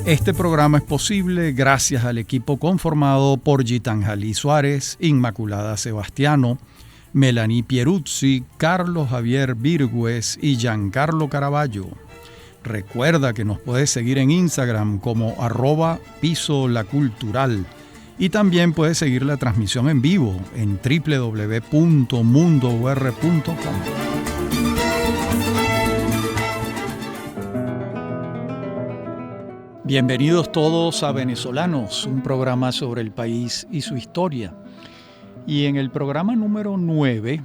Este programa es posible gracias al equipo conformado por Gitanjali Suárez, Inmaculada Sebastiano, Melanie Pieruzzi, Carlos Javier Virgües y Giancarlo Caraballo. Recuerda que nos puedes seguir en Instagram como @pisolacultural y también puedes seguir la transmisión en vivo en www.mundour.com. Bienvenidos todos a Venezolanos, un programa sobre el país y su historia. Y en el programa número 9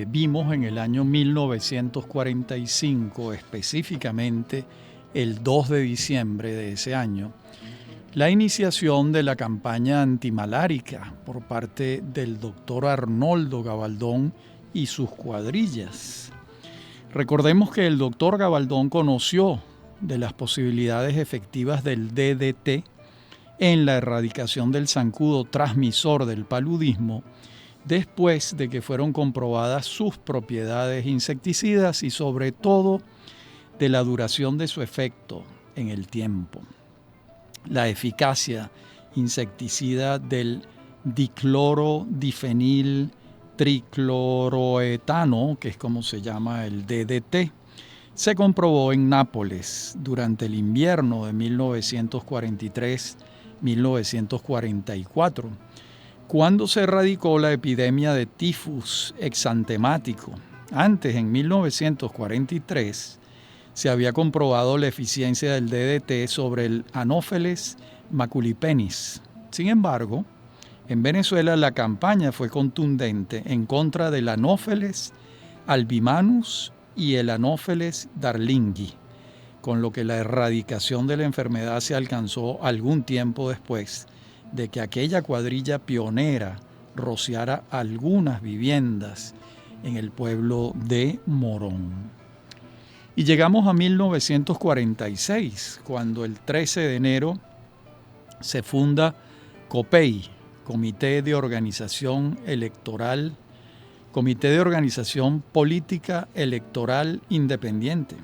vimos en el año 1945, específicamente el 2 de diciembre de ese año, la iniciación de la campaña antimalárica por parte del doctor Arnoldo Gabaldón y sus cuadrillas. Recordemos que el doctor Gabaldón conoció de las posibilidades efectivas del DDT en la erradicación del zancudo transmisor del paludismo después de que fueron comprobadas sus propiedades insecticidas y sobre todo de la duración de su efecto en el tiempo. La eficacia insecticida del diclorodifenil tricloroetano, que es como se llama el DDT, se comprobó en Nápoles durante el invierno de 1943-1944, cuando se erradicó la epidemia de tifus exantemático. Antes, en 1943, se había comprobado la eficiencia del DDT sobre el Anopheles maculipennis. Sin embargo, en Venezuela la campaña fue contundente en contra del Anopheles albimanus y el Anopheles darlingui, con lo que la erradicación de la enfermedad se alcanzó algún tiempo después de que aquella cuadrilla pionera rociara algunas viviendas en el pueblo de Morón. Y llegamos a 1946, cuando el 13 de enero se funda COPEI, Comité de Organización Política Electoral Independiente.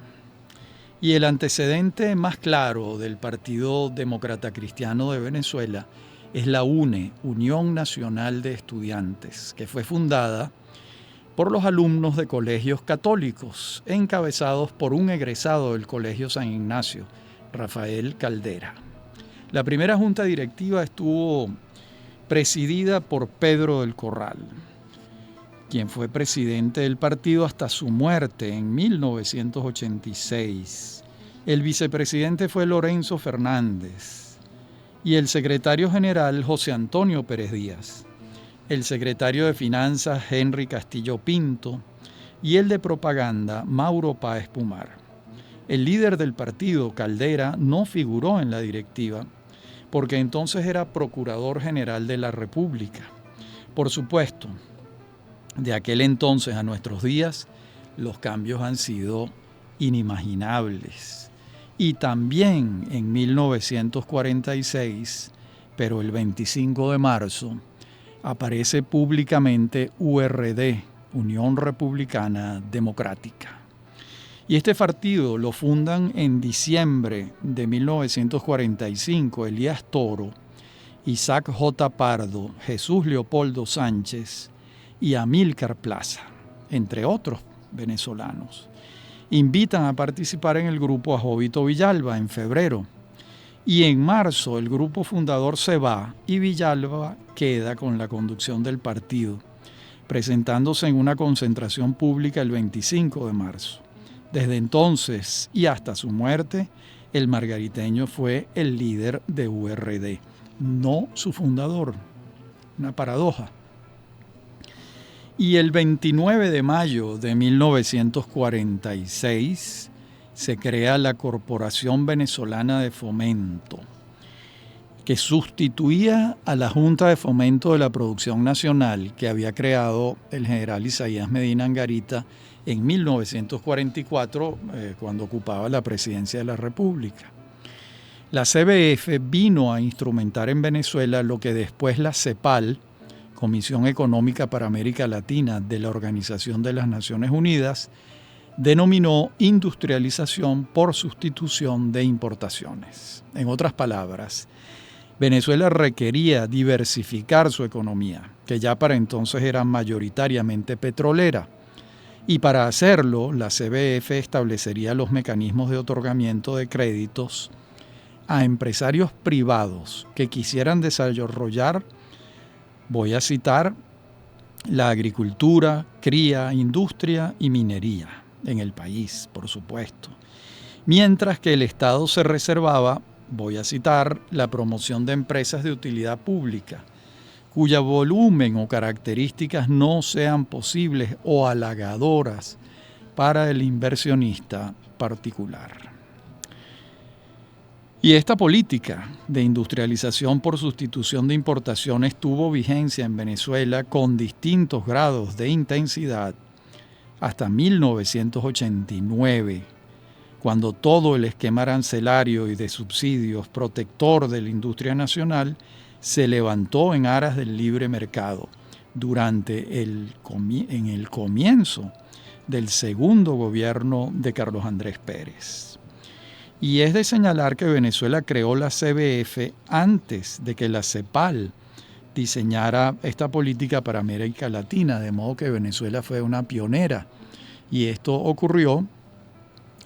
Y el antecedente más claro del Partido Demócrata Cristiano de Venezuela es la UNE, Unión Nacional de Estudiantes, que fue fundada por los alumnos de colegios católicos, encabezados por un egresado del Colegio San Ignacio, Rafael Caldera. La primera junta directiva estuvo presidida por Pedro del Corral, quien fue presidente del partido hasta su muerte en 1986. El vicepresidente fue Lorenzo Fernández y el secretario general José Antonio Pérez Díaz, el secretario de Finanzas Henry Castillo Pinto y el de Propaganda Mauro Páez Pumar. El líder del partido, Caldera, no figuró en la directiva porque entonces era Procurador General de la República. Por supuesto, de aquel entonces a nuestros días, los cambios han sido inimaginables. Y también en 1946, pero el 25 de marzo, aparece públicamente URD, Unión Republicana Democrática. Y este partido lo fundan en diciembre de 1945 Elías Toro, Isaac J. Pardo, Jesús Leopoldo Sánchez y Amílcar Plaza, entre otros venezolanos. Invitan a participar en el grupo a Jovito Villalba en febrero. Y en marzo el grupo fundador se va y Villalba queda con la conducción del partido, presentándose en una concentración pública el 25 de marzo. Desde entonces y hasta su muerte, el margariteño fue el líder de URD, no su fundador. Una paradoja. Y el 29 de mayo de 1946 se crea la Corporación Venezolana de Fomento, que sustituía a la Junta de Fomento de la Producción Nacional que había creado el general Isaías Medina Angarita en 1944, cuando ocupaba la presidencia de la República. La CBF vino a instrumentar en Venezuela lo que después la CEPAL, Comisión Económica para América Latina de la Organización de las Naciones Unidas, denominó industrialización por sustitución de importaciones. En otras palabras, Venezuela requería diversificar su economía, que ya para entonces era mayoritariamente petrolera, y para hacerlo, la CBF establecería los mecanismos de otorgamiento de créditos a empresarios privados que quisieran desarrollar, voy a citar, la agricultura, cría, industria y minería en el país, por supuesto. Mientras que el Estado se reservaba, voy a citar, la promoción de empresas de utilidad pública, cuya volumen o características no sean posibles o halagadoras para el inversionista particular. Y esta política de industrialización por sustitución de importaciones tuvo vigencia en Venezuela con distintos grados de intensidad hasta 1989, cuando todo el esquema arancelario y de subsidios protector de la industria nacional se levantó en aras del libre mercado durante en el comienzo del segundo gobierno de Carlos Andrés Pérez. Y es de señalar que Venezuela creó la CBF antes de que la CEPAL diseñara esta política para América Latina, de modo que Venezuela fue una pionera. Y esto ocurrió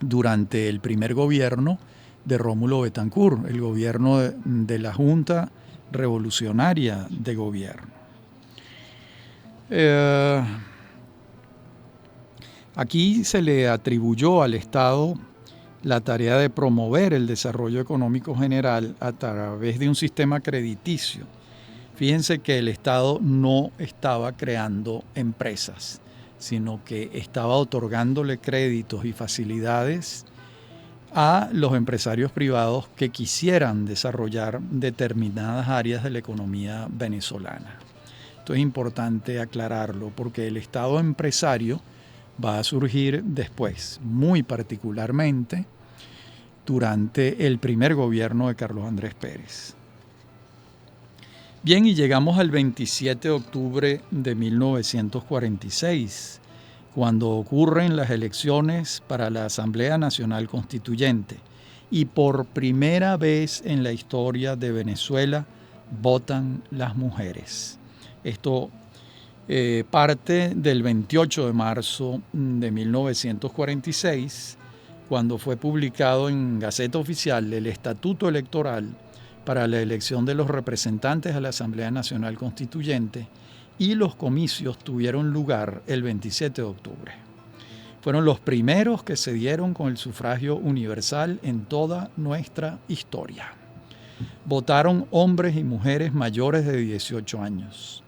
durante el primer gobierno de Rómulo Betancourt, el gobierno de la Junta Revolucionaria de Gobierno. Aquí se le atribuyó al Estado la tarea de promover el desarrollo económico general a través de un sistema crediticio. Fíjense que el Estado no estaba creando empresas, sino que estaba otorgándole créditos y facilidades a los empresarios privados que quisieran desarrollar determinadas áreas de la economía venezolana. Esto es importante aclararlo porque el Estado empresario va a surgir después, muy particularmente durante el primer gobierno de Carlos Andrés Pérez. Bien, y llegamos al 27 de octubre de 1946, cuando ocurren las elecciones para la Asamblea Nacional Constituyente, y por primera vez en la historia de Venezuela votan las mujeres. Esto parte del 28 de marzo de 1946, cuando fue publicado en Gaceta Oficial el Estatuto Electoral para la elección de los representantes a la Asamblea Nacional Constituyente, y los comicios tuvieron lugar el 27 de octubre. Fueron los primeros que se dieron con el sufragio universal en toda nuestra historia. Votaron hombres y mujeres mayores de 18 años.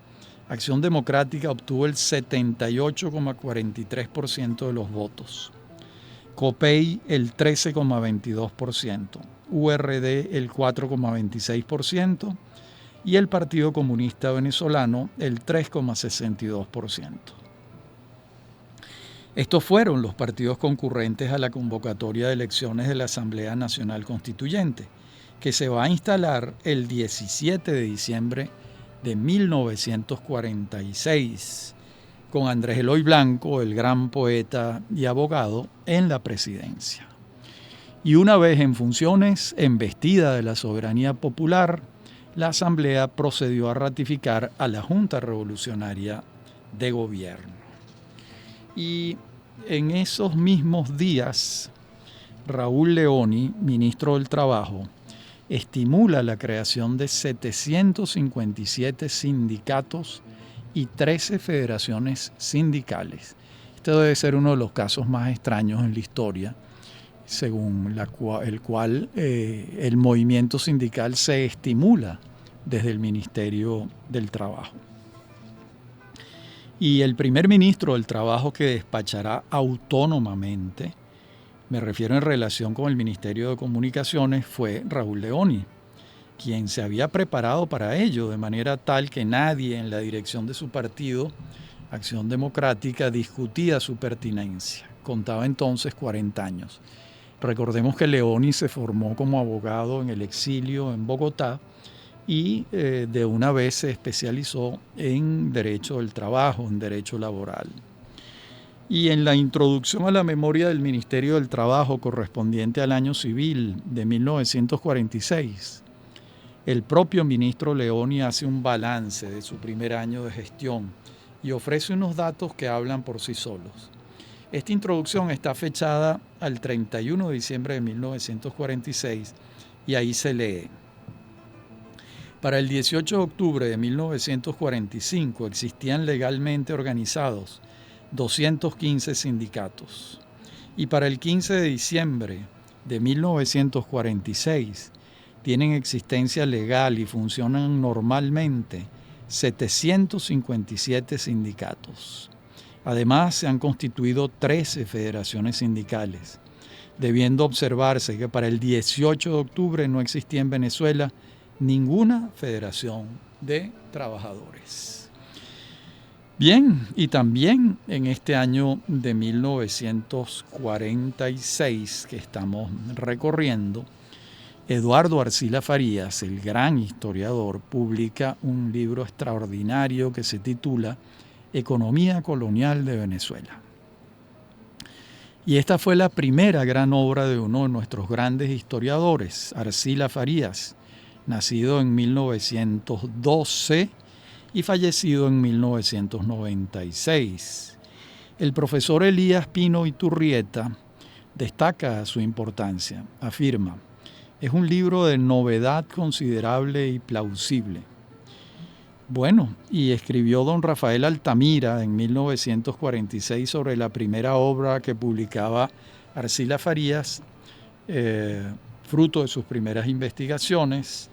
Acción Democrática obtuvo el 78,43% de los votos. COPEI el 13,22%, URD el 4,26% y el Partido Comunista Venezolano el 3,62%. Estos fueron los partidos concurrentes a la convocatoria de elecciones de la Asamblea Nacional Constituyente, que se va a instalar el 17 de diciembre de 1946, con Andrés Eloy Blanco, el gran poeta y abogado, en la presidencia. Y una vez en funciones, embestida de la soberanía popular, la Asamblea procedió a ratificar a la Junta Revolucionaria de Gobierno. Y en esos mismos días, Raúl Leoni, ministro del Trabajo, estimula la creación de 757 sindicatos y 13 federaciones sindicales. Este debe ser uno de los casos más extraños en la historia, según el cual el movimiento sindical se estimula desde el Ministerio del Trabajo. Y el primer ministro del Trabajo que despachará autónomamente, me refiero en relación con el Ministerio de Comunicaciones, fue Raúl Leoni, quien se había preparado para ello de manera tal que nadie en la dirección de su partido, Acción Democrática, discutía su pertinencia. Contaba entonces 40 años. Recordemos que Leoni se formó como abogado en el exilio en Bogotá y de una vez se especializó en derecho del trabajo, en derecho laboral. Y en la introducción a la memoria del Ministerio del Trabajo correspondiente al año civil de 1946, el propio ministro Leoni hace un balance de su primer año de gestión y ofrece unos datos que hablan por sí solos. Esta introducción está fechada al 31 de diciembre de 1946 y ahí se lee: para el 18 de octubre de 1945 existían legalmente organizados 215 sindicatos y para el 15 de diciembre de 1946 tienen existencia legal y funcionan normalmente 757 sindicatos. Además, se han constituido 13 federaciones sindicales, debiendo observarse que para el 18 de octubre no existía en Venezuela ninguna federación de trabajadores. Bien, y también en este año de 1946 que estamos recorriendo, Eduardo Arcila Farías, el gran historiador, publica un libro extraordinario que se titula Economía colonial de Venezuela. Y esta fue la primera gran obra de uno de nuestros grandes historiadores, Arcila Farías, nacido en 1912 y fallecido en 1996. El profesor Elías Pino Iturrieta destaca su importancia, afirma: es un libro de novedad considerable y plausible. Bueno, y escribió don Rafael Altamira en 1946 sobre la primera obra que publicaba Arcila Farías, fruto de sus primeras investigaciones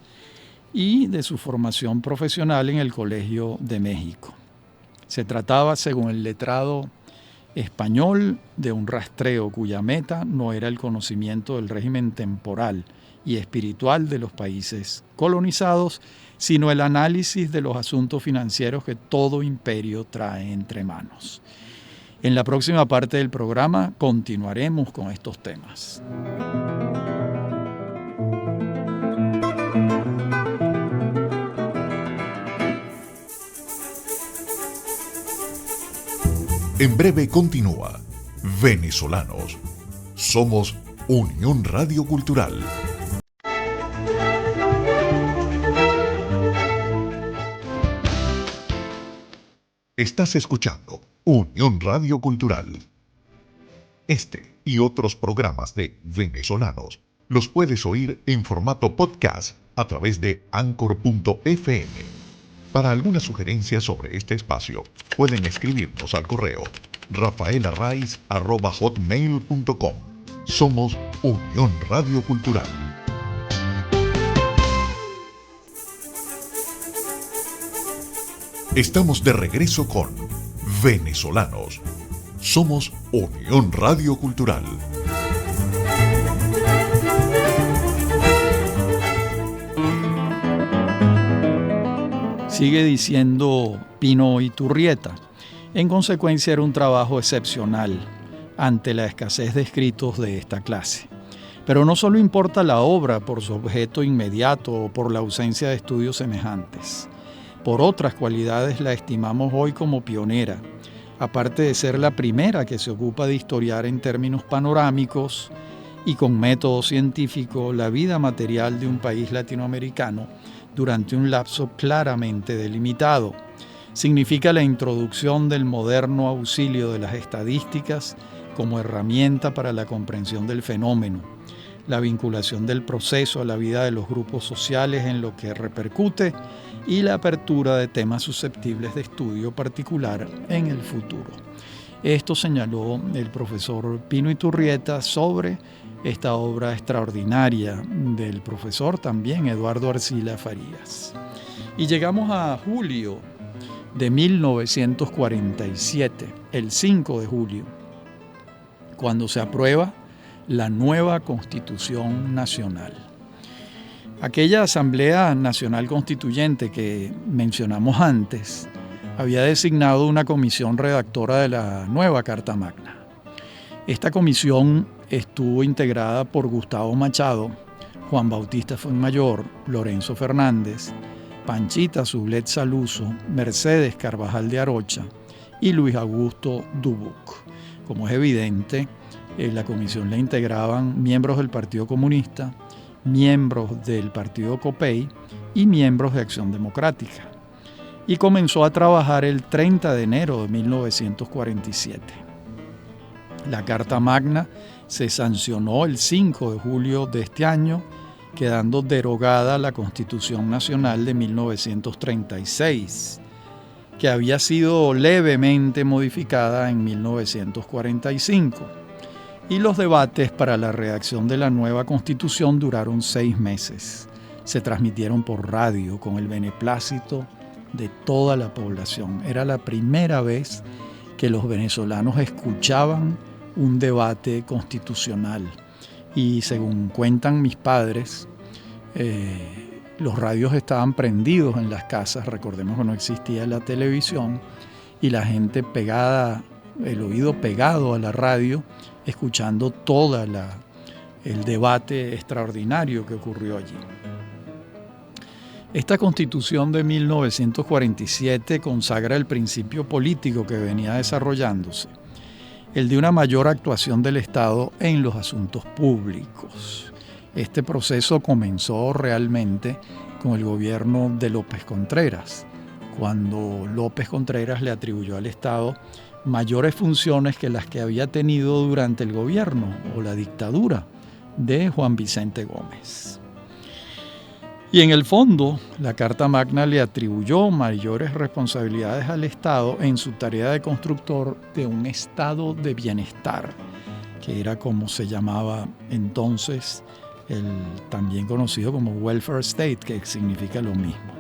y de su formación profesional en el Colegio de México. Se trataba, según el letrado español, de un rastreo cuya meta no era el conocimiento del régimen temporal y espiritual de los países colonizados, sino el análisis de los asuntos financieros que todo imperio trae entre manos. En la próxima parte del programa continuaremos con estos temas. En breve continúa Venezolanos. Somos Unión Radio Cultural. Estás escuchando Unión Radio Cultural. Este y otros programas de Venezolanos los puedes oír en formato podcast a través de Anchor.fm. Para alguna sugerencia sobre este espacio, pueden escribirnos al correo rafaelarraiz@hotmail.com. Somos Unión Radio Cultural. Estamos de regreso con Venezolanos. Somos Unión Radio Cultural. Sigue diciendo Pino Iturrieta: en consecuencia era un trabajo excepcional ante la escasez de escritos de esta clase. Pero no solo importa la obra por su objeto inmediato o por la ausencia de estudios semejantes. Por otras cualidades la estimamos hoy como pionera, aparte de ser la primera que se ocupa de historiar en términos panorámicos y con método científico la vida material de un país latinoamericano durante un lapso claramente delimitado. Significa la introducción del moderno auxilio de las estadísticas como herramienta para la comprensión del fenómeno, la vinculación del proceso a la vida de los grupos sociales en lo que repercute y la apertura de temas susceptibles de estudio particular en el futuro. Esto señaló el profesor Pino Iturrieta sobre esta obra extraordinaria del profesor también Eduardo Arcila Farías. Y llegamos a julio de 1947, el 5 de julio, cuando se aprueba la nueva Constitución Nacional. Aquella Asamblea Nacional Constituyente que mencionamos antes había designado una comisión redactora de la nueva Carta Magna. Esta comisión estuvo integrada por Gustavo Machado, Juan Bautista Fuenmayor, Lorenzo Fernández, Panchita Sublet Saluso, Mercedes Carvajal de Arocha y Luis Augusto Dubuc. Como es evidente, la comisión la integraban miembros del Partido Comunista, miembros del Partido COPEI y miembros de Acción Democrática. Y comenzó a trabajar el 30 de enero de 1947. La Carta Magna se sancionó el 5 de julio de este año, quedando derogada la Constitución Nacional de 1936, que había sido levemente modificada en 1945. Y los debates para la redacción de la nueva Constitución duraron 6 meses. Se transmitieron por radio con el beneplácito de toda la población. Era la primera vez que los venezolanos escuchaban un debate constitucional. Y según cuentan mis padres, los radios estaban prendidos en las casas. Recordemos que no existía la televisión y la gente pegada, el oído pegado a la radio, escuchando todo el debate extraordinario que ocurrió allí. Esta Constitución de 1947 consagra el principio político que venía desarrollándose, el de una mayor actuación del Estado en los asuntos públicos. Este proceso comenzó realmente con el gobierno de López Contreras, cuando López Contreras le atribuyó al Estado mayores funciones que las que había tenido durante el gobierno o la dictadura de Juan Vicente Gómez. Y en el fondo, la Carta Magna le atribuyó mayores responsabilidades al Estado en su tarea de constructor de un estado de bienestar, que era como se llamaba entonces el también conocido como welfare state, que significa lo mismo.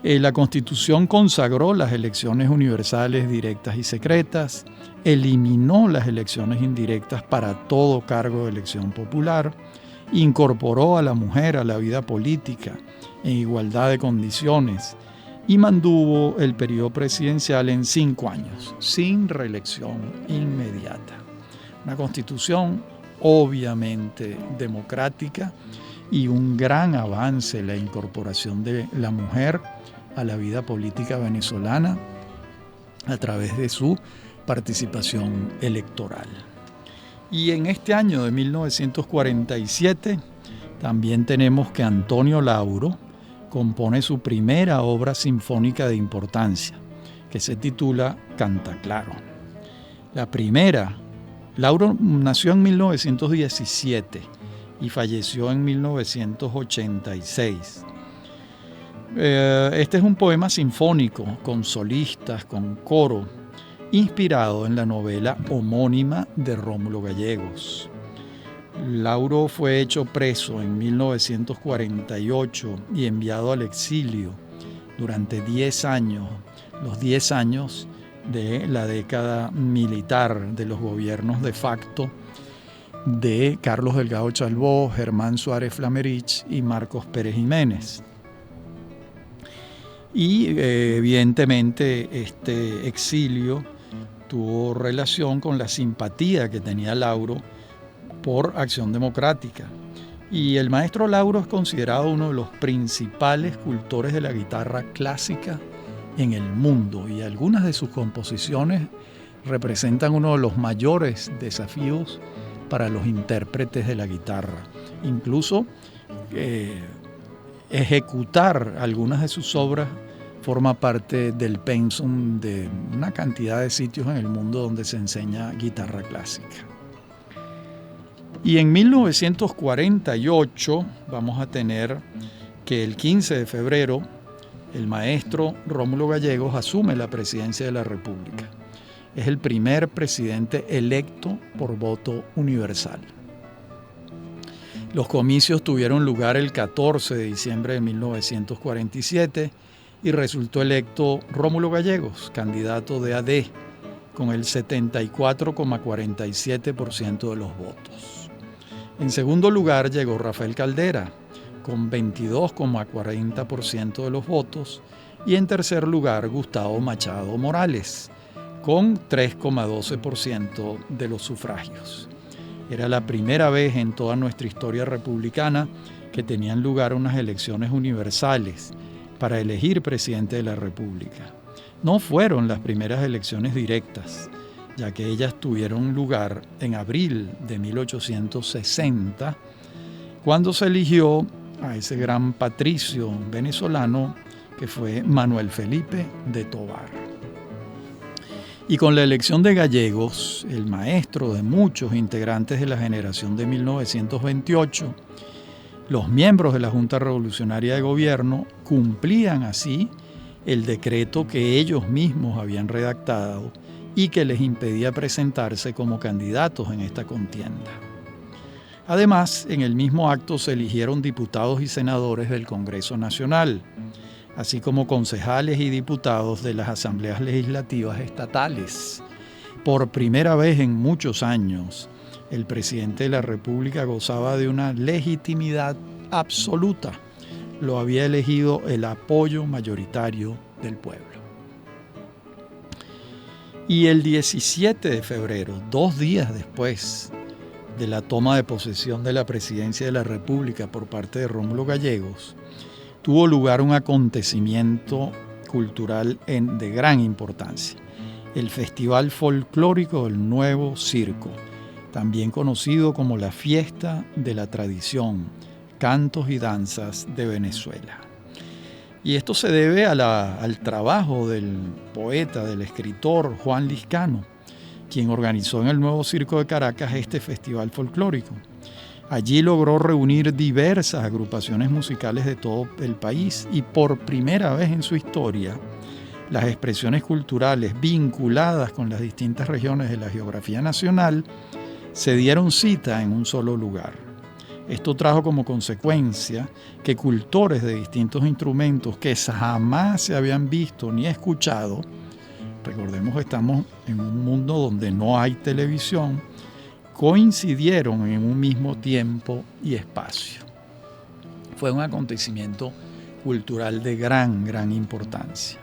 La Constitución consagró las elecciones universales, directas y secretas, eliminó las elecciones indirectas para todo cargo de elección popular, incorporó a la mujer a la vida política en igualdad de condiciones y mantuvo el periodo presidencial en 5 años, sin reelección inmediata. Una constitución obviamente democrática y un gran avance en la incorporación de la mujer a la vida política venezolana a través de su participación electoral. Y en este año de 1947 también tenemos que Antonio Lauro compone su primera obra sinfónica de importancia, que se titula Cantaclaro. La primera, Lauro nació en 1917 y falleció en 1986. Este es un poema sinfónico con solistas, con coro, inspirado en la novela homónima de Rómulo Gallegos. Lauro fue hecho preso en 1948 y enviado al exilio durante 10 años, los 10 años de la década militar de los gobiernos de facto de Carlos Delgado Chalbó, Germán Suárez Flamerich y Marcos Pérez Jiménez. Y evidentemente este exilio tuvo relación con la simpatía que tenía Lauro por Acción Democrática. Y el maestro Lauro es considerado uno de los principales cultores de la guitarra clásica en el mundo, y algunas de sus composiciones representan uno de los mayores desafíos para los intérpretes de la guitarra. Incluso ejecutar algunas de sus obras forma parte del pensum de una cantidad de sitios en el mundo donde se enseña guitarra clásica. Y en 1948 vamos a tener que el 15 de febrero el maestro Rómulo Gallegos asume la presidencia de la República. Es el primer presidente electo por voto universal. Los comicios tuvieron lugar el 14 de diciembre de 1947 y resultó electo Rómulo Gallegos, candidato de AD, con el 74,47% de los votos. En segundo lugar llegó Rafael Caldera, con 22,40% de los votos, y en tercer lugar Gustavo Machado Morales, con 3,12% de los sufragios. Era la primera vez en toda nuestra historia republicana que tenían lugar unas elecciones universales para elegir presidente de la República. No fueron las primeras elecciones directas. ya que ellas tuvieron lugar en abril de 1860, cuando se eligió a ese gran patricio venezolano que fue Manuel Felipe de Tovar. Y con la elección de Gallegos, el maestro de muchos integrantes de la generación de 1928, los miembros de la Junta Revolucionaria de Gobierno cumplían así el decreto que ellos mismos habían redactado y que les impedía presentarse como candidatos en esta contienda. Además, en el mismo acto se eligieron diputados y senadores del Congreso Nacional, así como concejales y diputados de las asambleas legislativas estatales. Por primera vez en muchos años, el presidente de la República gozaba de una legitimidad absoluta. Lo había elegido el apoyo mayoritario del pueblo. Y el 17 de febrero, 2 días después de la toma de posesión de la presidencia de la República por parte de Rómulo Gallegos, tuvo lugar un acontecimiento cultural de gran importancia, el Festival Folclórico del Nuevo Circo, también conocido como la Fiesta de la Tradición, Cantos y Danzas de Venezuela. Y esto se debe al trabajo del poeta, del escritor Juan Liscano, quien organizó en el Nuevo Circo de Caracas este festival folclórico. Allí logró reunir diversas agrupaciones musicales de todo el país y por primera vez en su historia, las expresiones culturales vinculadas con las distintas regiones de la geografía nacional se dieron cita en un solo lugar. Esto trajo como consecuencia que cultores de distintos instrumentos que jamás se habían visto ni escuchado, recordemos que estamos en un mundo donde no hay televisión, coincidieron en un mismo tiempo y espacio. Fue un acontecimiento cultural de gran importancia.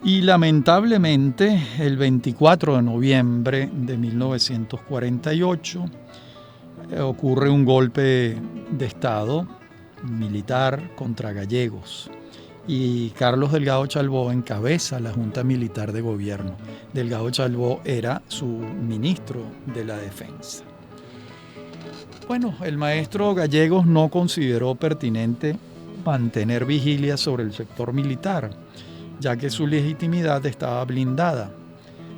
Y lamentablemente, el 24 de noviembre de 1948, ocurre un golpe de Estado militar contra Gallegos y Carlos Delgado Chalbaud encabeza la Junta Militar de Gobierno. Delgado Chalbaud era su ministro de la Defensa. Bueno, el maestro Gallegos no consideró pertinente mantener vigilia sobre el sector militar, ya que su legitimidad estaba blindada,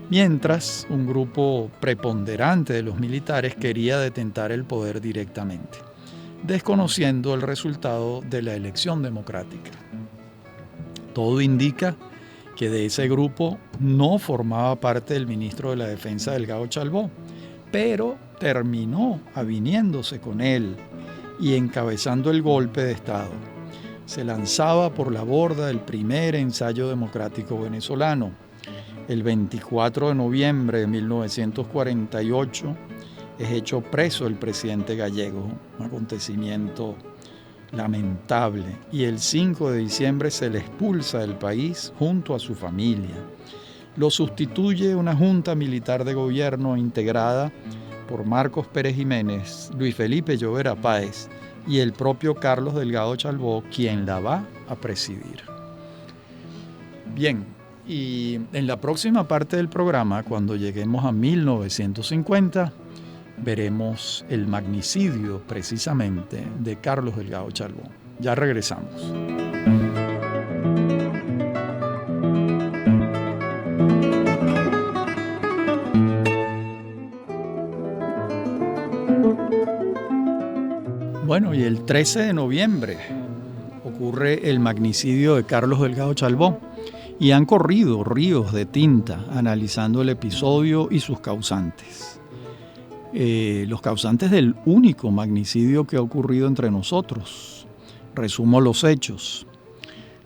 mientras un grupo preponderante de los militares quería detentar el poder directamente, desconociendo el resultado de la elección democrática. Todo indica que de ese grupo no formaba parte el ministro de la Defensa Delgado Chalbaud, pero terminó aviniéndose con él y encabezando el golpe de Estado. Se lanzaba por la borda el primer ensayo democrático venezolano. El 24 de noviembre de 1948 es hecho preso el presidente Gallegos, un acontecimiento lamentable, y el 5 de diciembre se le expulsa del país junto a su familia. Lo sustituye una junta militar de gobierno integrada por Marcos Pérez Jiménez, Luis Felipe Llovera Páez y el propio Carlos Delgado Chalbaud, quien la va a presidir. Bien. Y en la próxima parte del programa, cuando lleguemos a 1950, veremos el magnicidio precisamente de Carlos Delgado Chalbaud. Ya regresamos. Bueno, y el 13 de noviembre ocurre el magnicidio de Carlos Delgado Chalbaud. Y han corrido ríos de tinta analizando el episodio y sus causantes. Los causantes del único magnicidio que ha ocurrido entre nosotros. Resumo los hechos.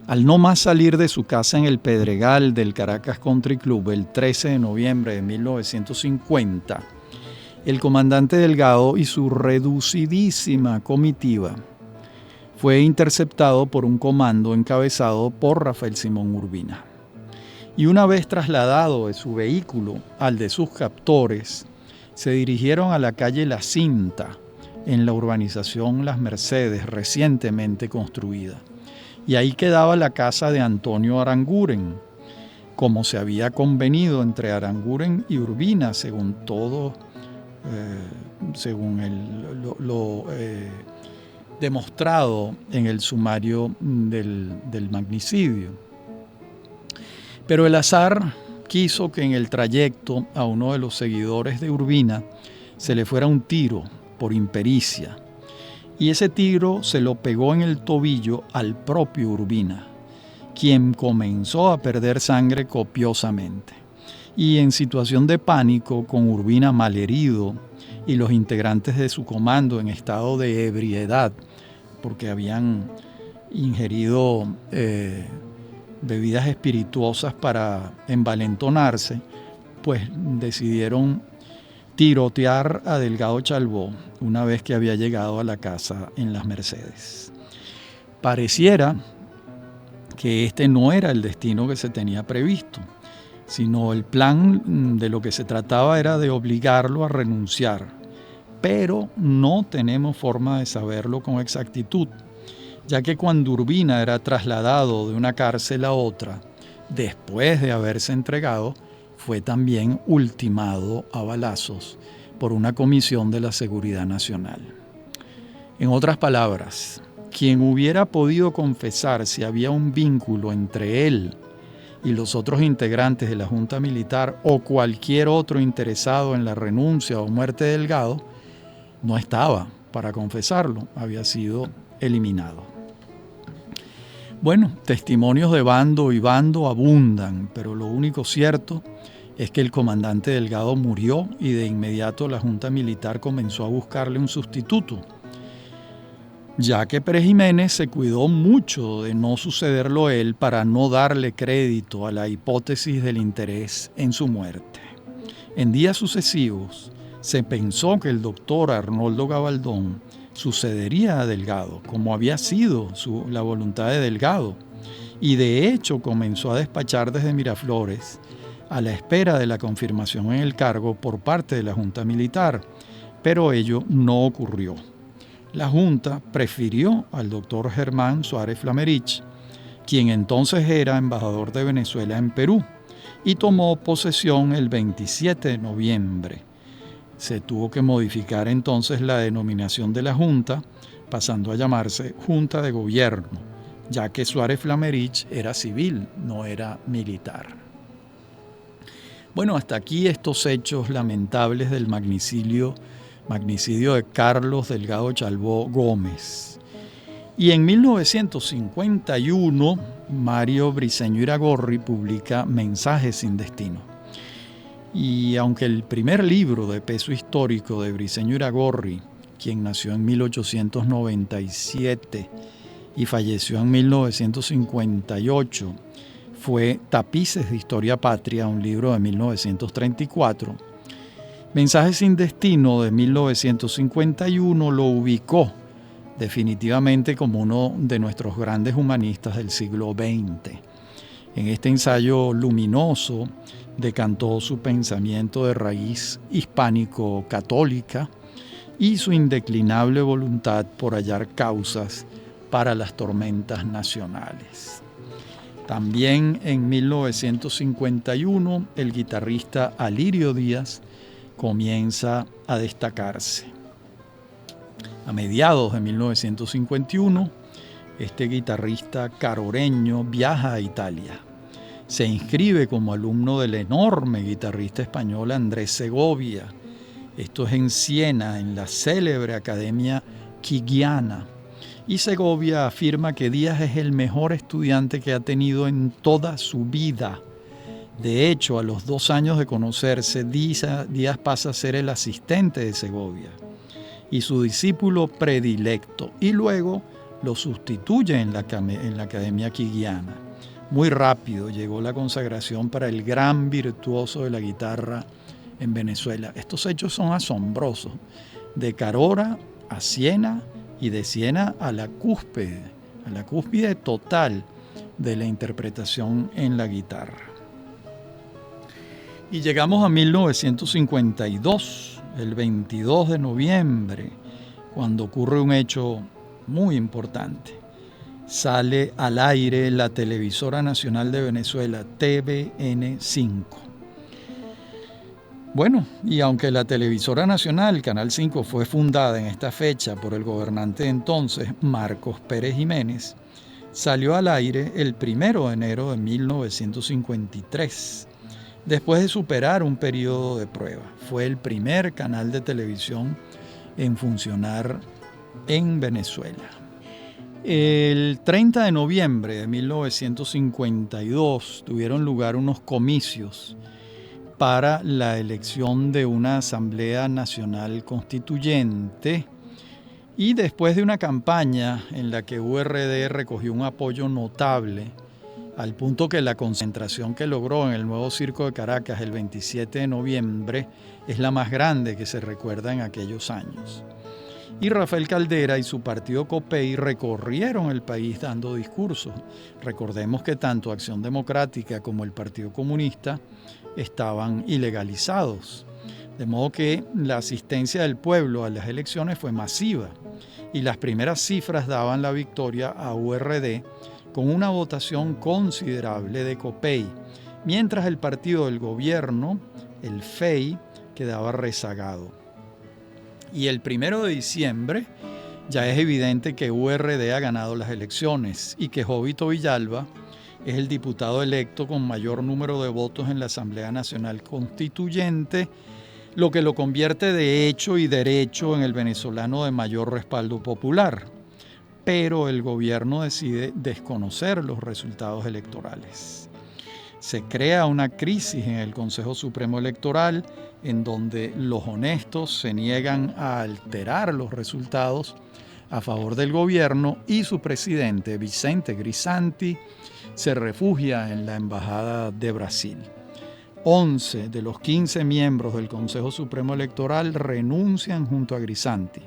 Al no más salir de su casa en el Pedregal del Caracas Country Club el 13 de noviembre de 1950, el comandante Delgado y su reducidísima comitiva fue interceptado por un comando encabezado por Rafael Simón Urbina. Y una vez trasladado de su vehículo al de sus captores, se dirigieron a la calle La Cinta, en la urbanización Las Mercedes, recientemente construida. Y ahí quedaba la casa de Antonio Aranguren. como se había convenido entre Aranguren y Urbina, según lo demostrado en el sumario del magnicidio. Pero el azar quiso que en el trayecto a uno de los seguidores de Urbina se le fuera un tiro por impericia, y ese tiro se lo pegó en el tobillo al propio Urbina, quien comenzó a perder sangre copiosamente. Y en situación de pánico, con Urbina malherido y los integrantes de su comando en estado de ebriedad, porque habían ingerido bebidas espirituosas para envalentonarse, pues decidieron tirotear a Delgado Chalbaud una vez que había llegado a la casa en Las Mercedes. Pareciera que este no era el destino que se tenía previsto, sino el plan de lo que se trataba era de obligarlo a renunciar, pero no tenemos forma de saberlo con exactitud, ya que cuando Urbina era trasladado de una cárcel a otra, después de haberse entregado, fue también ultimado a balazos por una comisión de la Seguridad Nacional. En otras palabras, quien hubiera podido confesar si había un vínculo entre él y los otros integrantes de la Junta Militar o cualquier otro interesado en la renuncia o muerte de Delgado, no estaba para confesarlo, había sido eliminado. Bueno, testimonios de bando y bando abundan, pero lo único cierto es que el comandante Delgado murió y de inmediato la Junta Militar comenzó a buscarle un sustituto, ya que Pérez Jiménez se cuidó mucho de no sucederlo él para no darle crédito a la hipótesis del interés en su muerte. En días sucesivos se pensó que el doctor Arnoldo Gabaldón sucedería a Delgado, como había sido la voluntad de Delgado, y de hecho comenzó a despachar desde Miraflores a la espera de la confirmación en el cargo por parte de la Junta Militar, pero ello no ocurrió. La Junta prefirió al doctor Germán Suárez Flamerich, quien entonces era embajador de Venezuela en Perú, y tomó posesión el 27 de noviembre. Se tuvo que modificar entonces la denominación de la Junta, pasando a llamarse Junta de Gobierno, ya que Suárez Flamerich era civil, no era militar. Bueno, hasta aquí estos hechos lamentables del magnicidio de Carlos Delgado Chalbaud Gómez. Y en 1951, Mario Briceño Iragorri publica Mensajes sin destino. Y aunque el primer libro de peso histórico de Briceño Iragorri, quien nació en 1897 y falleció en 1958, fue Tapices de Historia Patria, un libro de 1934, Mensajes sin destino de 1951 lo ubicó definitivamente como uno de nuestros grandes humanistas del siglo XX. En este ensayo luminoso decantó su pensamiento de raíz hispánico-católica y su indeclinable voluntad por hallar causas para las tormentas nacionales. También en 1951 el guitarrista Alirio Díaz comienza a destacarse. A mediados de 1951, este guitarrista caroreño viaja a Italia. Se inscribe como alumno del enorme guitarrista español Andrés Segovia. Esto es en Siena, en la célebre Academia Chighiana. Y Segovia afirma que Díaz es el mejor estudiante que ha tenido en toda su vida. De hecho, a los 2 años de conocerse, Díaz pasa a ser el asistente de Segovia y su discípulo predilecto, y luego lo sustituye en la Academia Chighiana. Muy rápido llegó la consagración para el gran virtuoso de la guitarra en Venezuela. Estos hechos son asombrosos. De Carora a Siena y de Siena a la cúspide total de la interpretación en la guitarra. Y llegamos a 1952, el 22 de noviembre, cuando ocurre un hecho muy importante. sale al aire la televisora nacional de Venezuela, TVN5. Bueno, y aunque la televisora nacional, Canal 5, fue fundada en esta fecha por el gobernante de entonces, Marcos Pérez Jiménez, salió al aire el 1 de enero de 1953, después de superar un periodo de prueba. Fue el primer canal de televisión en funcionar en Venezuela. El 30 de noviembre de 1952 tuvieron lugar unos comicios para la elección de una Asamblea Nacional Constituyente, y después de una campaña en la que URD recogió un apoyo notable, al punto que la concentración que logró en el nuevo Circo de Caracas el 27 de noviembre es la más grande que se recuerda en aquellos años. Y Rafael Caldera y su partido COPEI recorrieron el país dando discursos. Recordemos que tanto Acción Democrática como el Partido Comunista estaban ilegalizados. De modo que la asistencia del pueblo a las elecciones fue masiva y las primeras cifras daban la victoria a URD con una votación considerable de COPEI, mientras el partido del gobierno, el FEI, quedaba rezagado. Y el 1 de diciembre ya es evidente que URD ha ganado las elecciones y que Jovito Villalba es el diputado electo con mayor número de votos en la Asamblea Nacional Constituyente, lo que lo convierte de hecho y derecho en el venezolano de mayor respaldo popular. Pero el gobierno decide desconocer los resultados electorales. Se crea una crisis en el Consejo Supremo Electoral, en donde los honestos se niegan a alterar los resultados a favor del gobierno y su presidente, Vicente Grisanti, se refugia en la Embajada de Brasil. 11 de los 15 miembros del Consejo Supremo Electoral renuncian junto a Grisanti,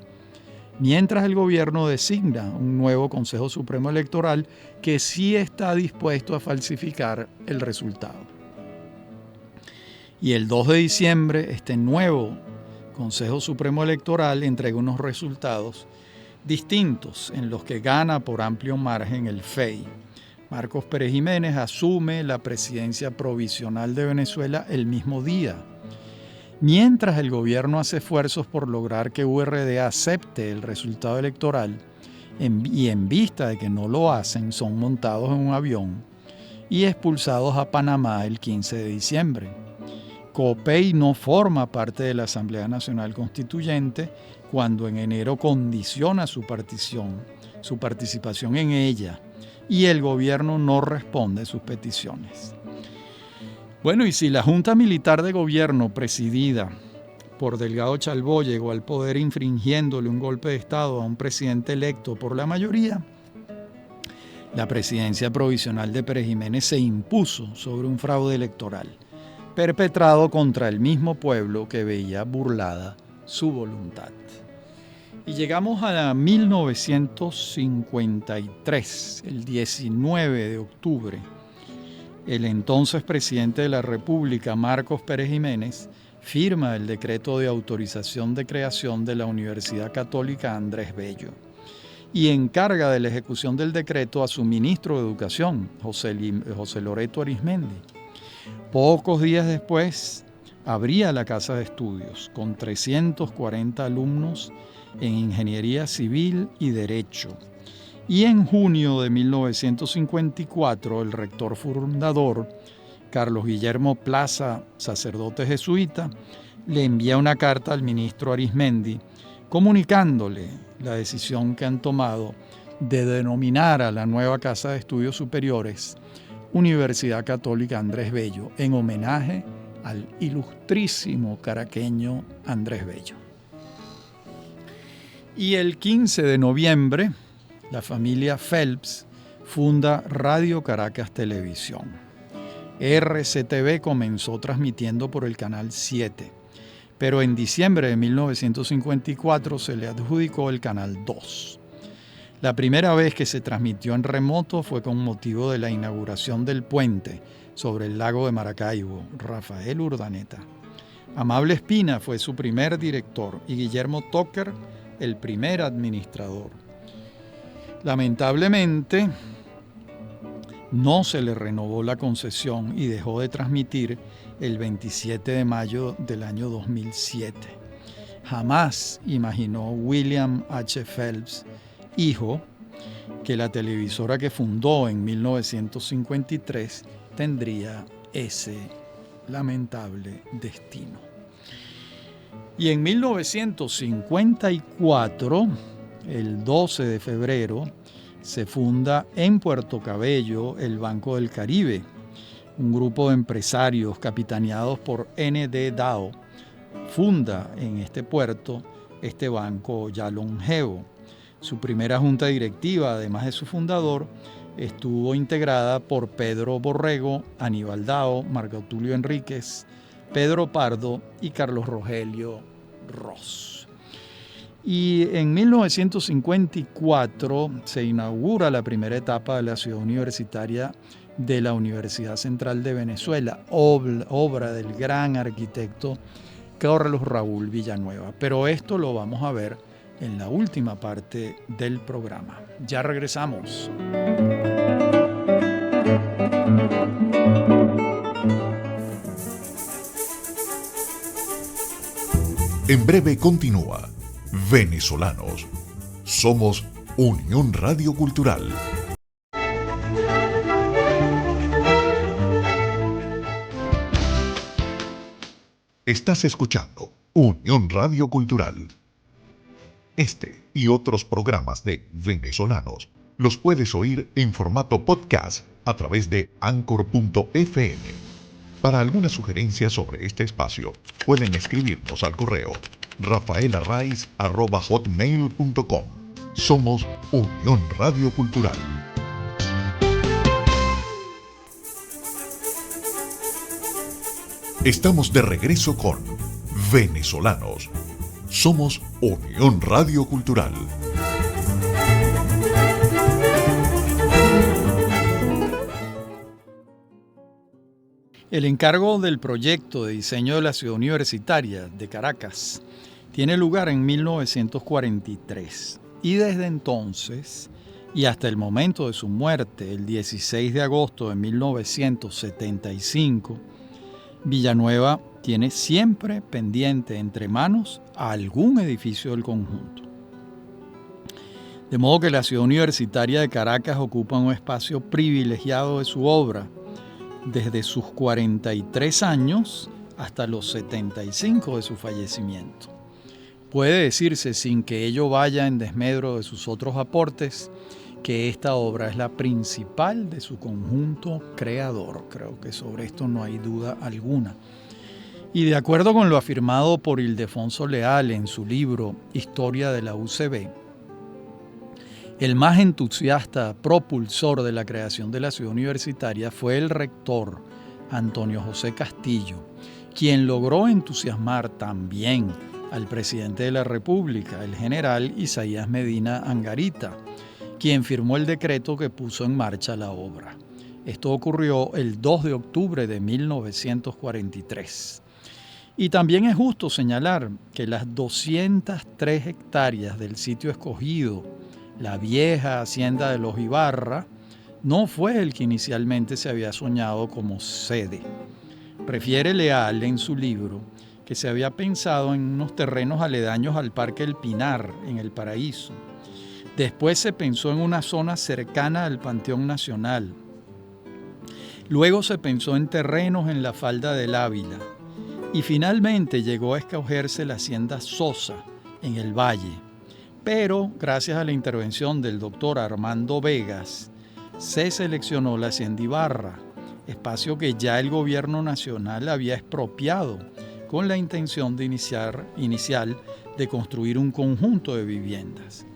mientras el gobierno designa un nuevo Consejo Supremo Electoral que sí está dispuesto a falsificar el resultado. Y el 2 de diciembre, este nuevo Consejo Supremo Electoral entrega unos resultados distintos en los que gana por amplio margen el FEI. Marcos Pérez Jiménez asume la presidencia provisional de Venezuela el mismo día, mientras el gobierno hace esfuerzos por lograr que URD acepte el resultado electoral y en vista de que no lo hacen, son montados en un avión y expulsados a Panamá el 15 de diciembre. COPEI no forma parte de la Asamblea Nacional Constituyente cuando en enero condiciona su participación en ella, y el gobierno no responde sus peticiones. Bueno, y si la Junta Militar de Gobierno presidida por Delgado Chalbó llegó al poder infringiéndole un golpe de Estado a un presidente electo por la mayoría, la presidencia provisional de Pérez Jiménez se impuso sobre un fraude electoral perpetrado contra el mismo pueblo que veía burlada su voluntad. Y llegamos a 1953, el 19 de octubre. El entonces presidente de la República, Marcos Pérez Jiménez, firma el decreto de autorización de creación de la Universidad Católica Andrés Bello y encarga de la ejecución del decreto a su ministro de Educación, José Loreto Arizmendi. Pocos días después, abría la Casa de Estudios con 340 alumnos en Ingeniería Civil y Derecho. Y en junio de 1954, el rector fundador, Carlos Guillermo Plaza, sacerdote jesuita, le envía una carta al ministro Arizmendi comunicándole la decisión que han tomado de denominar a la nueva Casa de Estudios Superiores Universidad Católica Andrés Bello, en homenaje al ilustrísimo caraqueño Andrés Bello. Y el 15 de noviembre, la familia Phelps funda Radio Caracas Televisión. RCTV comenzó transmitiendo por el canal 7, pero en diciembre de 1954 se le adjudicó el canal 2. La primera vez que se transmitió en remoto fue con motivo de la inauguración del puente sobre el lago de Maracaibo, Rafael Urdaneta. Amable Espina fue su primer director y Guillermo Tocker el primer administrador. Lamentablemente, no se le renovó la concesión y dejó de transmitir el 27 de mayo del año 2007. Jamás imaginó William H. Phelps, hijo, que la televisora que fundó en 1953 tendría ese lamentable destino. Y en 1954, el 12 de febrero, se funda en Puerto Cabello el Banco del Caribe, un grupo de empresarios capitaneados por N.D. Dow. Funda en este puerto este banco ya longevo. Su primera junta directiva, además de su fundador, estuvo integrada por Pedro Borrego, Aníbal Dow, Marco Tulio Enríquez, Pedro Pardo y Carlos Rogelio Ross. Y en 1954 se inaugura la primera etapa de la ciudad universitaria de la Universidad Central de Venezuela, obra del gran arquitecto Carlos Raúl Villanueva. Pero esto lo vamos a ver en la última parte del programa. Ya regresamos. En breve continúa Venezolanos. Somos Unión Radio Cultural. Estás escuchando Unión Radio Cultural. Este y otros programas de Venezolanos los puedes oír en formato podcast a través de Anchor.fm. Para alguna sugerencia sobre este espacio, pueden escribirnos al correo rafaelarraiz@hotmail.com. Somos Unión Radio Cultural. Estamos de regreso con Venezolanos. Somos Unión Radio Cultural. El encargo del proyecto de diseño de la ciudad universitaria de Caracas tiene lugar en 1943 y desde entonces y hasta el momento de su muerte, el 16 de agosto de 1975, Villanueva tiene siempre pendiente entre manos a algún edificio del conjunto. De modo que la ciudad universitaria de Caracas ocupa un espacio privilegiado de su obra, desde sus 43 años hasta los 75 de su fallecimiento. Puede decirse, sin que ello vaya en desmedro de sus otros aportes, que esta obra es la principal de su conjunto creador. Creo que sobre esto no hay duda alguna. Y de acuerdo con lo afirmado por Ildefonso Leal en su libro Historia de la UCB, el más entusiasta propulsor de la creación de la ciudad universitaria fue el rector Antonio José Castillo, quien logró entusiasmar también al presidente de la República, el general Isaías Medina Angarita, quien firmó el decreto que puso en marcha la obra. Esto ocurrió el 2 de octubre de 1943. Y también es justo señalar que las 203 hectáreas del sitio escogido, la vieja hacienda de los Ibarra, no fue el que inicialmente se había soñado como sede. Refiere Leal en su libro que se había pensado en unos terrenos aledaños al Parque El Pinar, en El Paraíso. Después se pensó en una zona cercana al Panteón Nacional. Luego se pensó en terrenos en la falda del Ávila. Y finalmente llegó a escogerse la hacienda Sosa, en el Valle. Pero, gracias a la intervención del doctor Armando Vegas, se seleccionó la hacienda Ibarra, espacio que ya el gobierno nacional había expropiado con la intención de inicial de construir un conjunto de viviendas.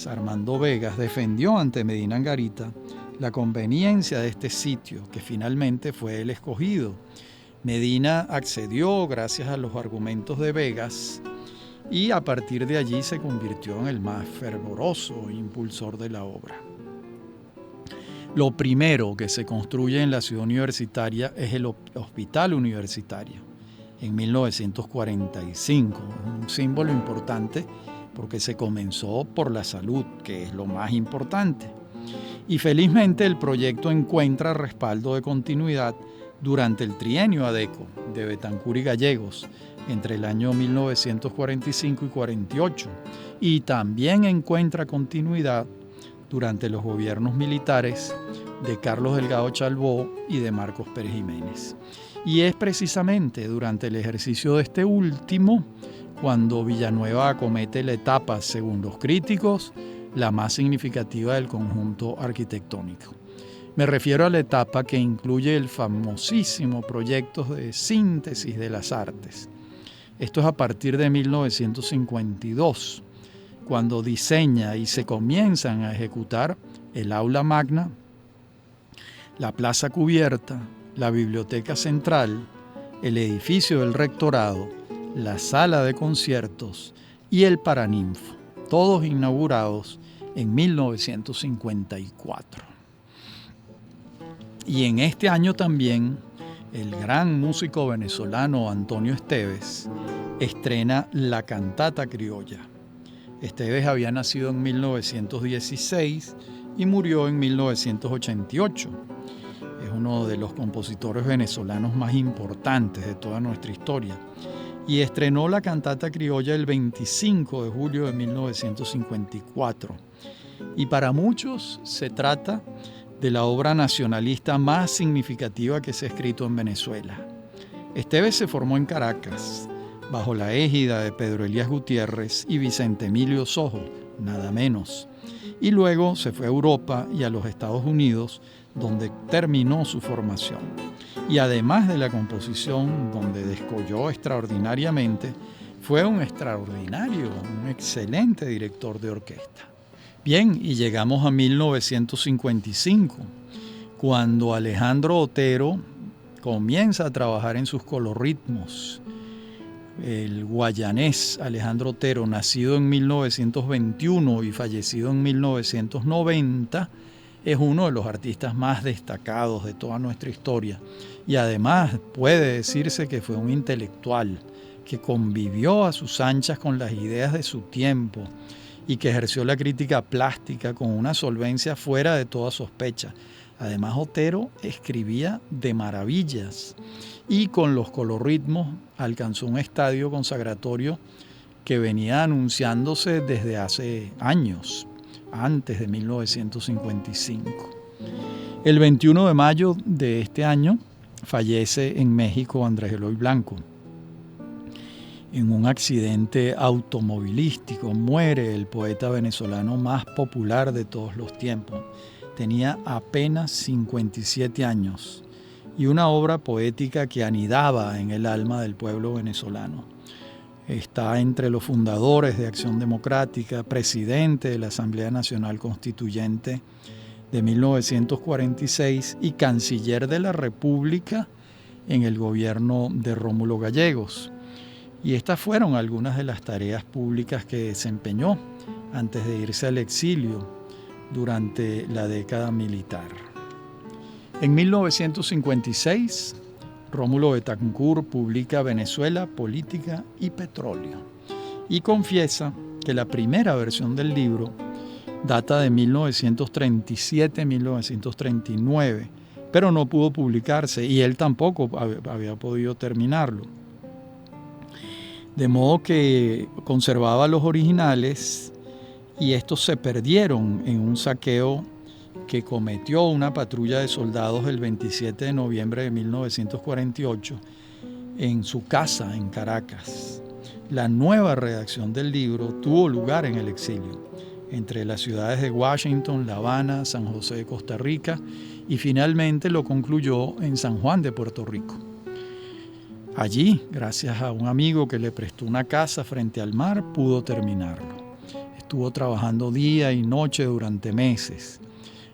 Armando Vegas, defendió ante Medina Angarita la conveniencia de este sitio, que finalmente fue el escogido. Medina accedió gracias a los argumentos de Vegas y a partir de allí se convirtió en el más fervoroso impulsor de la obra. Lo primero que se construye en la ciudad universitaria es el Hospital Universitario, en 1945, un símbolo importante porque se comenzó por la salud, que es lo más importante. Y felizmente el proyecto encuentra respaldo de continuidad durante el trienio ADECO de Betancur y Gallegos, entre el año 1945 y 48, y también encuentra continuidad durante los gobiernos militares de Carlos Delgado Chalbaud y de Marcos Pérez Jiménez. Y es precisamente durante el ejercicio de este último cuando Villanueva acomete la etapa, según los críticos, la más significativa del conjunto arquitectónico. Me refiero a la etapa que incluye el famosísimo proyecto de síntesis de las artes. Esto es a partir de 1952, cuando diseña y se comienzan a ejecutar el aula magna, la plaza cubierta, la biblioteca central, el edificio del rectorado, la sala de conciertos y el Paraninfo, todos inaugurados en 1954. Y en este año también el gran músico venezolano Antonio Esteves estrena La Cantata Criolla. Esteves había nacido en 1916 y murió en 1988. Es uno de los compositores venezolanos más importantes de toda nuestra historia. Y estrenó La Cantata Criolla el 25 de julio de 1954. Y para muchos se trata de la obra nacionalista más significativa que se ha escrito en Venezuela. Esteves se formó en Caracas, bajo la égida de Pedro Elías Gutiérrez y Vicente Emilio Sojo, nada menos. Y luego se fue a Europa y a los Estados Unidos, donde terminó su formación. Y además de la composición, donde descolló extraordinariamente, fue un excelente director de orquesta. Bien, y llegamos a 1955, cuando Alejandro Otero comienza a trabajar en sus colorritmos. El guayanés Alejandro Otero, nacido en 1921 y fallecido en 1990, es uno de los artistas más destacados de toda nuestra historia. Y además puede decirse que fue un intelectual que convivió a sus anchas con las ideas de su tiempo y que ejerció la crítica plástica con una solvencia fuera de toda sospecha. Además, Otero escribía de maravillas y con los colorritmos alcanzó un estadio consagratorio que venía anunciándose desde hace años, antes de 1955. El 21 de mayo de este año fallece en México Andrés Eloy Blanco. En un accidente automovilístico muere el poeta venezolano más popular de todos los tiempos. Tenía apenas 57 años y una obra poética que anidaba en el alma del pueblo venezolano. Está entre los fundadores de Acción Democrática, presidente de la Asamblea Nacional Constituyente de 1946 y canciller de la República en el gobierno de Rómulo Gallegos. Y estas fueron algunas de las tareas públicas que desempeñó antes de irse al exilio durante la década militar. En 1956, Rómulo Betancourt publica Venezuela, Política y Petróleo y confiesa que la primera versión del libro data de 1937-1939, pero no pudo publicarse y él tampoco había podido terminarlo. De modo que conservaba los originales y estos se perdieron en un saqueo que cometió una patrulla de soldados el 27 de noviembre de 1948 en su casa en Caracas. La nueva redacción del libro tuvo lugar en el exilio, entre las ciudades de Washington, La Habana, San José de Costa Rica y finalmente lo concluyó en San Juan de Puerto Rico. Allí, gracias a un amigo que le prestó una casa frente al mar, pudo terminarlo. Estuvo trabajando día y noche durante meses,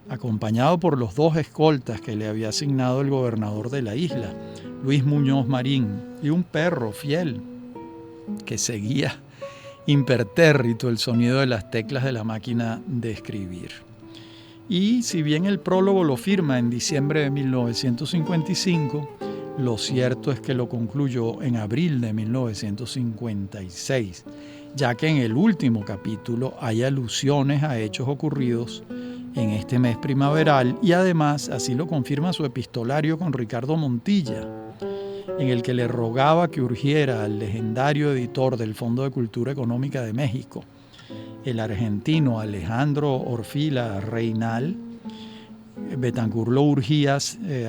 acompañado por los 2 escoltas que le había asignado el gobernador de la isla, Luis Muñoz Marín, y un perro fiel que seguía impertérrito el sonido de las teclas de la máquina de escribir. Y si bien el prólogo lo firma en diciembre de 1955, lo cierto es que lo concluyó en abril de 1956 ya que en el último capítulo hay alusiones a hechos ocurridos en este mes primaveral y además así lo confirma su epistolario con Ricardo Montilla, en el que le rogaba que urgiera al legendario editor del Fondo de Cultura Económica de México, el argentino Alejandro Orfila Reynal. Betancur lo urgía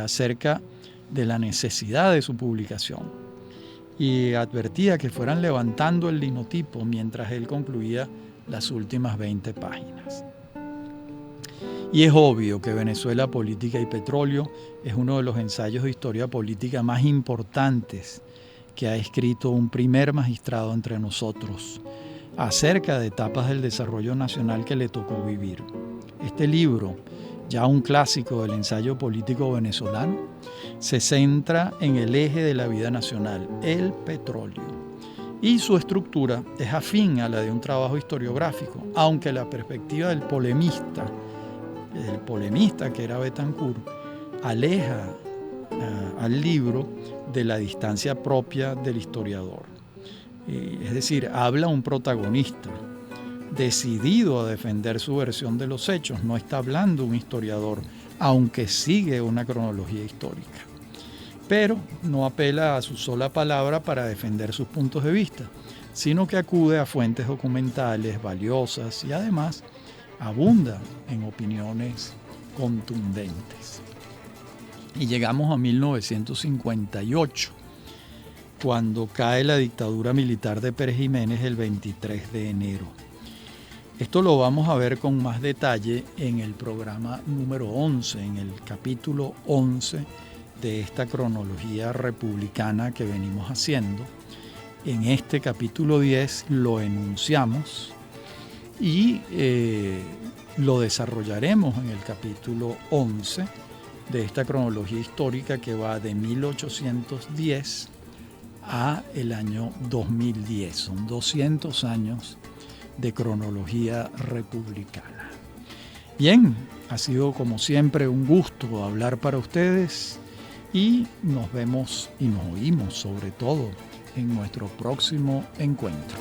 acerca de la necesidad de su publicación y advertía que fueran levantando el linotipo mientras él concluía las últimas 20 páginas. Y es obvio que Venezuela, Política y Petróleo es uno de los ensayos de historia política más importantes que ha escrito un primer magistrado entre nosotros acerca de etapas del desarrollo nacional que le tocó vivir. Este libro, ya un clásico del ensayo político venezolano, se centra en el eje de la vida nacional, el petróleo, y su estructura es afín a la de un trabajo historiográfico, aunque la perspectiva del polemista que era Betancur, aleja al libro de la distancia propia del historiador. Es decir, habla un protagonista decidido a defender su versión de los hechos, no está hablando un historiador, aunque sigue una cronología histórica. Pero no apela a su sola palabra para defender sus puntos de vista, sino que acude a fuentes documentales valiosas y además abunda en opiniones contundentes. Y llegamos a 1958, cuando cae la dictadura militar de Pérez Jiménez el 23 de enero. Esto lo vamos a ver con más detalle en el programa número 11, en el capítulo 11 de esta cronología republicana que venimos haciendo. En este capítulo 10 lo enunciamos y lo desarrollaremos en el capítulo 11 de esta cronología histórica que va de 1810 a el año 2010. Son 200 años de cronología republicana. Bien, ha sido como siempre un gusto hablar para ustedes y nos vemos y nos oímos sobre todo en nuestro próximo encuentro.